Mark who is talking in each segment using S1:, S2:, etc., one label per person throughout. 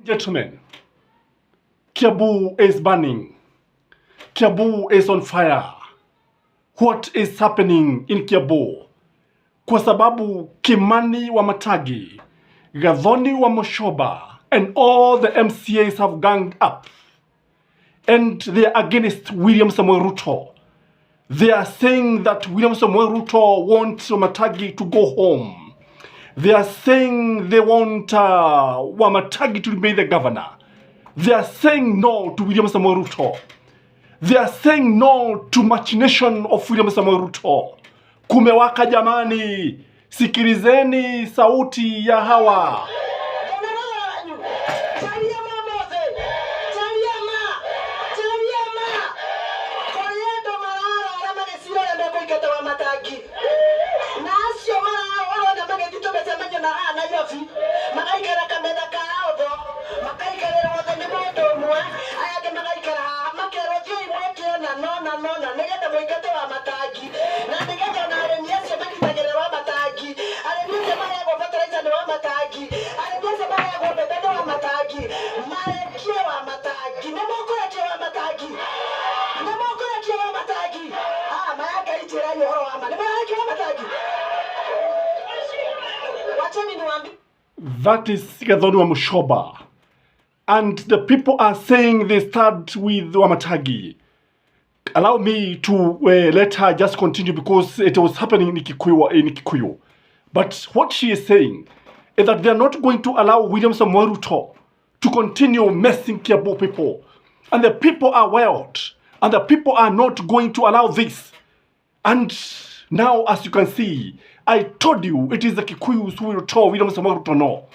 S1: Gentlemen, Kiambu is burning. Kiambu is on fire. What is happening in Kiambu? Kwa sababu Kimani wa Matagi, Gathoni wa Mushoba, and all the MCAs have ganged up. And they are against William Samoei Ruto. They are saying that William Samoei Ruto wants Wamatagi to go home. They are saying they want Wamatagi to remain the governor. They are saying no to William Samoei Ruto. They are saying no to machination of William Samoei Ruto. Kumewaka jamani, sikilizeni sauti ya hawa. That is Gathoni wa Mushoba. And the people are saying they start with Wamatagi. Allow me to let her just continue because it was happening in Kikuyu. But what she is saying is that they are not going to allow William Samoei Ruto to continue messing Kiambu people. And the people are wild. And the people are not going to allow this. And now, as you can see, I told you it is the Kikuyus who will tell William Samoei Ruto no.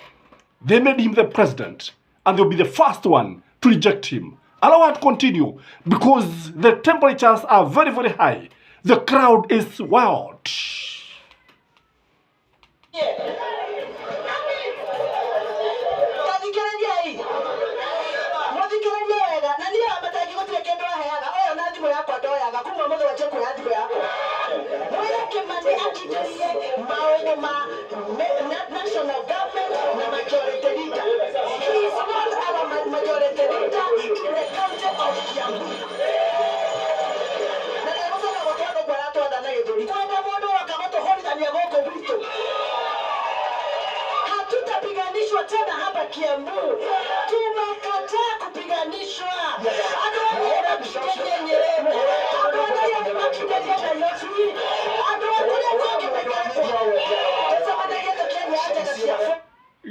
S1: They made him the president, and they'll be the first one to reject him. Allow her to continue, because the temperatures are very, very high. The crowd is wild.
S2: National government na majority leader. He is not our majority leader in the county of Kiambu. Na ndio sababu watu kwa watu wanadai kwa modo wakamoto holi ndani ya goko Brito. Hatutapiganishwa tena hapa Kiambu. Tumekataa kupiganishwa. Adwana kushikeni nyeremo. Adwana ya makidani ya yosi.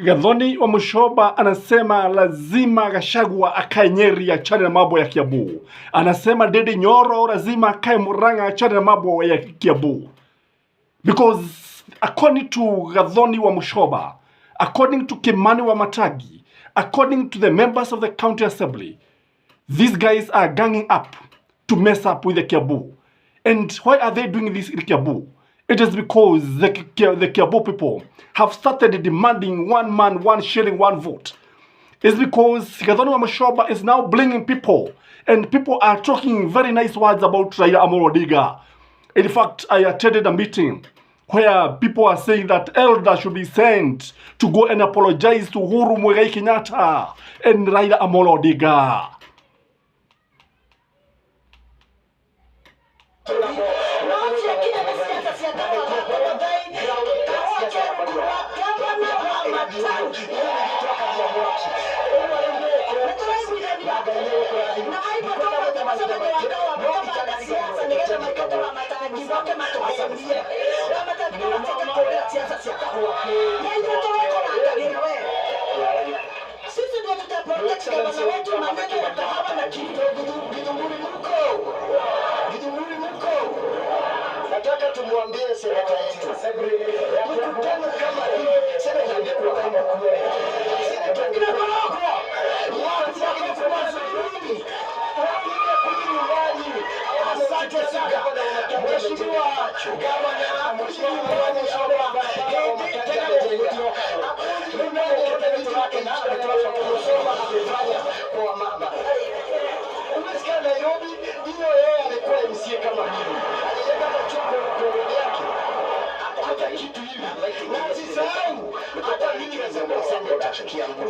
S1: Gathoni wa Mushoba anasema lazima Gachagua akae Nyeri achane na mambo ya Kiambu. Anasema Ndindi Nyoro lazima akae Murang'a achane na mambo ya Kiambu. Because according to Gathoni wa Mushoba, according to Kimani wa Matagi, according to the members of the county assembly, these guys are ganging up to mess up with the Kiambu. And why are they doing this in Kiambu? It is because the Kiambu people have started demanding one man, one shilling, one vote. It's because Gathoni wa Mushoba is now bringing people, and people are talking very nice words about Raila Amolo Odinga. In fact, I attended a meeting where people are saying that elders should be sent to go and apologize to Uhuru Muigai Kenyatta and Raila Amolo Odinga.
S2: Nataka tumwambie seneta yetu mkutano kama hii seneta ndio kama kweli seneta ndio kama watu wakifanya mazuri wale nyumbani. Asante sana mheshimiwa gavana, mheshimiwa wa Mushoba kwa mama. Umesikia Nairobi ndio yeye alikuwa MCA kama mimi. Alienda kuchukua mkono yake. Hata kitu hivi. Na sisahau hata mimi nasema Kiambu.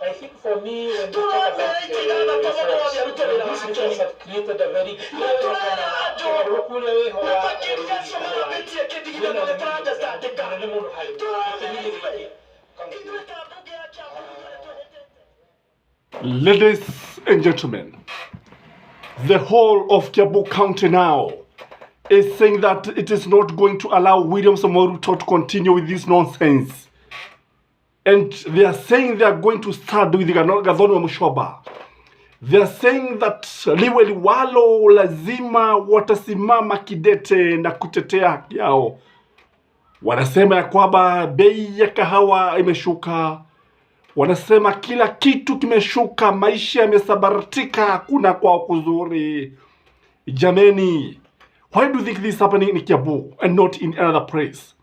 S3: I think for me, when you talk about this journey has created a very
S1: Ladies and gentlemen, the whole of Kiambu County now is saying that it is not going to allow William Samoei Ruto to continue with this nonsense. And they are saying they are going to start with Gathoni wa Mushoba. They are saying that liwe liwalo lazima watasimama kidete na kutetea haki yao. Wanasema ya kwamba bei ya kahawa imeshuka. Wanasema kila kitu kimeshuka, maisha yamesabaratika, hakuna kwa kuzuri. Jameni, why do you think this is happening in Kiambu and not in another place?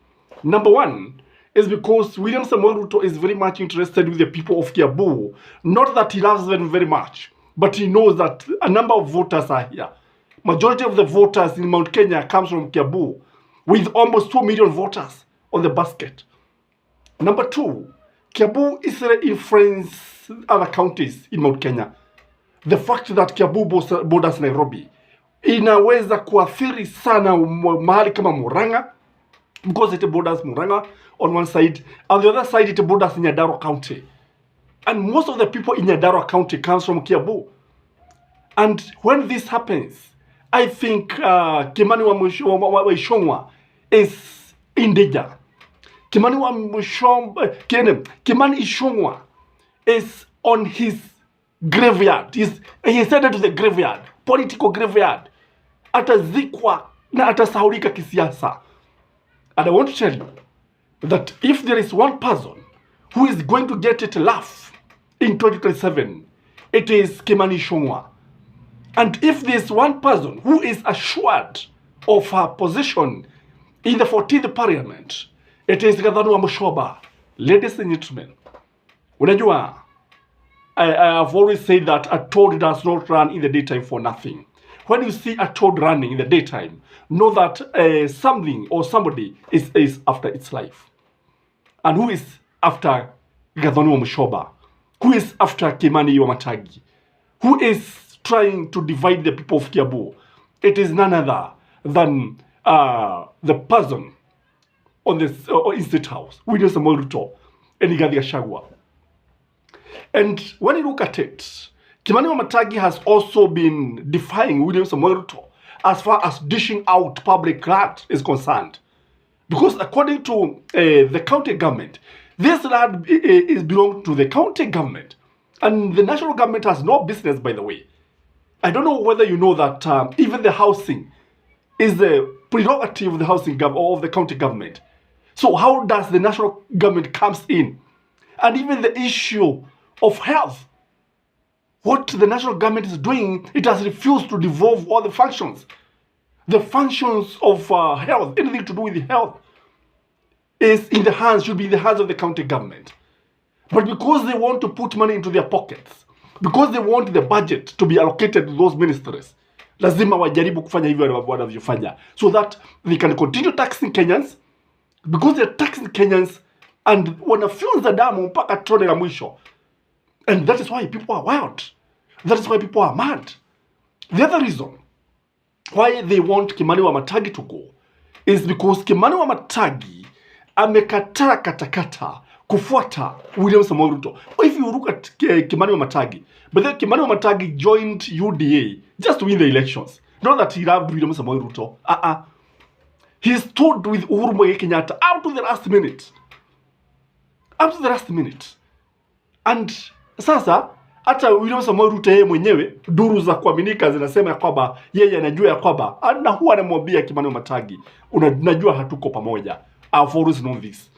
S1: Number one is because William Samoei Ruto is very much interested with the people of Kiambu. Not that he loves them very much, but he knows that a number of voters are here. Majority of the voters in Mount Kenya comes from Kiambu, with almost 2 million voters on the basket. Number two, Kiambu is influence other counties in Mount Kenya. The fact that Kiambu borders Nairobi inaweza kuathiri sana mahali kama Murang'a, because it borders Murang'a on one side, on the other side it borders Nyandarua County. And most of the people in Nyandarua County comes from Kiambu. And when this happens, I think Kimani wa Ichung'wah is in danger. Kimani Ichung'wah is on his graveyard. He's headed to the graveyard, political graveyard. Atazikwa na atasahaulika kisiasa. And I want to tell you that if there is one person who is going to get it laugh in 2027, it is Kimani Ichung'wah. And if there is one person who is assured of her position in the 14th parliament, it is Gathoni wa Mushoba. Ladies and gentlemen, unajua, I have always said that a toad does not run in the daytime for nothing. When you see a toad running in the daytime, know that something or somebody is after its life. And who is after Gathoni wa Mushoba? Who is after Kimani wa Matagi? Who is trying to divide the people of Kiambu? It is none other than the person on this in State House, William Samoei Ruto and Rigathi Gachagua. And when you look at it, Kimani wa Matagi has also been defying William Samoei Ruto as far as dishing out public land is concerned. Because according to the county government, this land is belong to the county government. And the national government has no business, by the way. I don't know whether you know that even the housing is the prerogative of the housing or of the county government. So how does the national government comes in? And even the issue of health, what the national government is doing, it has refused to devolve all the functions. The functions of health, anything to do with health, is in the hands, should be in the hands of the county government. But because they want to put money into their pockets, because they want the budget to be allocated to those ministries, lazima wajaribu kufanya hivyo wanavyofanya, so that they can continue taxing Kenyans, because they're taxing Kenyans and wanafyonza damu mpaka tone la mwisho. And that is why people are wild. That is why people are mad. The other reason why they want Kimani wa Matagi to go is because Kimani wa Matagi amekataa katakata kufuata William Samoei Ruto. If you look at Kimani wa Matagi, but then Kimani wa Matagi joined UDA just to win the elections. Not that he loved William Samoei Ruto. He stood with Uhuru Muigai Kenyatta up to the last minute. Up to the last minute. And sasa hata William Samoei Ruto yeye mwenyewe, duru za kuaminika zinasema ya kwamba yeye anajua ya kwamba huwa anamwambia Kimani wa Matagi, unajua hatuko pamoja. I've always known this.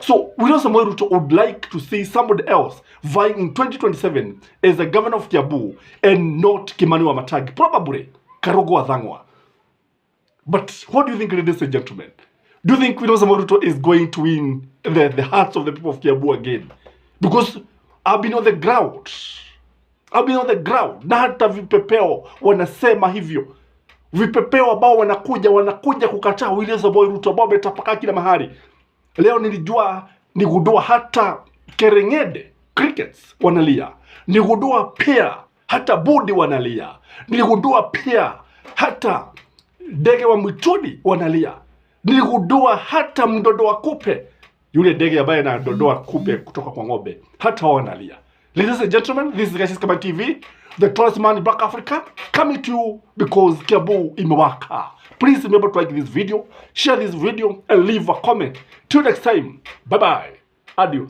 S1: So William Samoei Ruto would like to see somebody else vying in 2027 as the governor of Kiambu and not Kimani Wamatangi, probably Karogo Athang'wa. But what do you think, ladies and gentlemen? Do you think William Samoei Ruto is going to win the hearts of the people of Kiambu again? Because I've been on the ground. Na hata vipepeo wanasema hivyo. Vipepeo ambao wanakuja kukataa William Samoei Ruto, ambao wametapakaa kila mahali. Leo nigundua hata Kerengede crickets wanalia. Nigundua pia hata budi wanalia. Nigundua pia hata ndege wa mwituni wanalia. Nigundua hata mdodo wa kupe, yule ndege ambaye anadodoa kupe kutoka kwa ng'ombe, hata wao wanalia. Ladies and gentlemen, this is Kiambu TV, the tallest man in Black Africa, coming to you because Kiambu imewaka. Please remember to like this video, share this video, and leave a comment. Till next time, bye bye, adios.